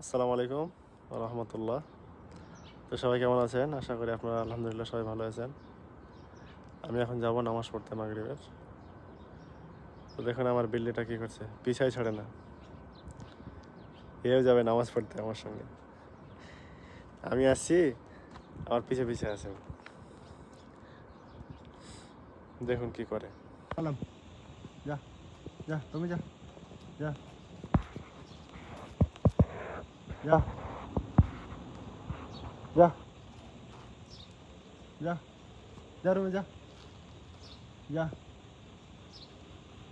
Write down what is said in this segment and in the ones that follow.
আসসালামু আলাইকুম রহমতুল্লাহ। তো সবাই কেমন আছেন? আশা করি আপনারা আলহামদুলিল্লাহ সবাই ভালো আছেন। আমি এখন যাব নামাজ পড়তে মাগরিবের। তো দেখুন আমার বিল্লিটা কী করছে, পিছাই ছাড়ে না। এও যাবে নামাজ পড়তে আমার সঙ্গে। আমি আসছি, আমার পিছে পিছে আছে। দেখুন কি করে। যা যা তুমি যা যা যা যা যা যা রুমে যা যা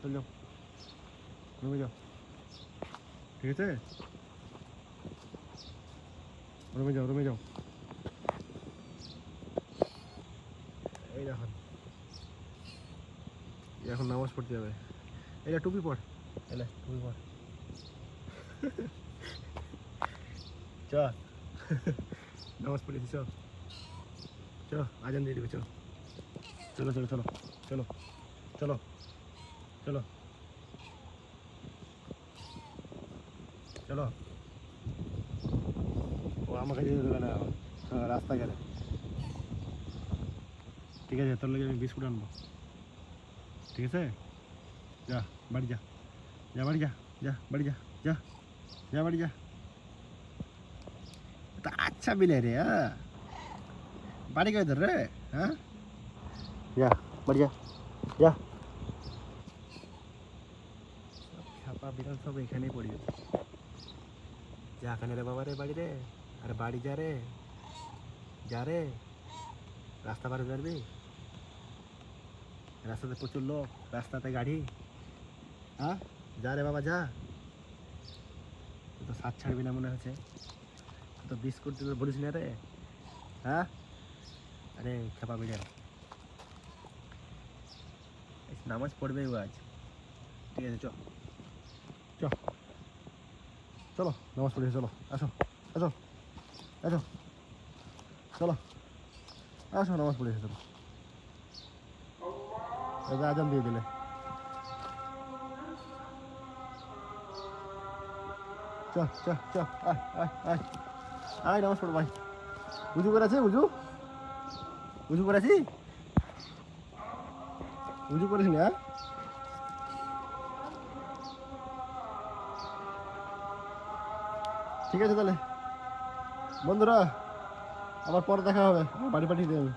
চল যাও রুমে যাও, ঠিক আছে? রুমে যাও রুমে যাও। এই দেখুন এখন নামাজ পড়তে যাবে। এটা টুপি পর, এলে টুপি পর। চ নামাজ পড়েছি, চ চ আজান দিয়ে দেবে, চলো চলো চলো চলো চলো চলো চলো চলো। ও আমাকে যেতে দেবে না রাস্তা গেলে। ঠিক আছে, তোর লাগে আমি বিস্কুট আনবো, ঠিক আছে? যা বাড়ি যা, যা বাড়ি যা, যা বাড়ি যা, যা যা বাড়ি যা। তা আচ্ছা বিলে রে, হ্যাঁ বাড়ি গেছে রে, হ্যাঁ যা বাড়ি যা, যা। ছাপা বিড়াল সব এখানেই পড়ে গেছে। যা কানে রে বাবা রে, বাড়ি রে, আরে বাড়ি যা রে, যা রে। রাস্তা পারে যাবি, রাস্তাতে প্রচুর লোক, রাস্তাতে গাড়ি। হ্যাঁ যা রে বাবা যা। তুই তো সাথ ছাড়বি না মনে হচ্ছে, তো বিস্কুট দিতে বলিস না রে, হ্যাঁ? আরে খেপা বিড়াল, নামাজ পড়বে ও আজ, ঠিক আছে? চ চ চলো নামাজ পড়েছি, চলো আসো আসো আসো চলো আসো নামাজ পড়েছি, চলো। এবার আজান দিয়ে দিলে, চ চ চ আয় আয় আয় আয় নামাজ পড়ো ভাই। উজু করেছি, উজু উজু করেছি, উজু করেছি না? ঠিক আছে তাহলে বন্ধুরা, আবার পরে দেখা হবে, বাড়ি পাঠিয়ে দিই আমি।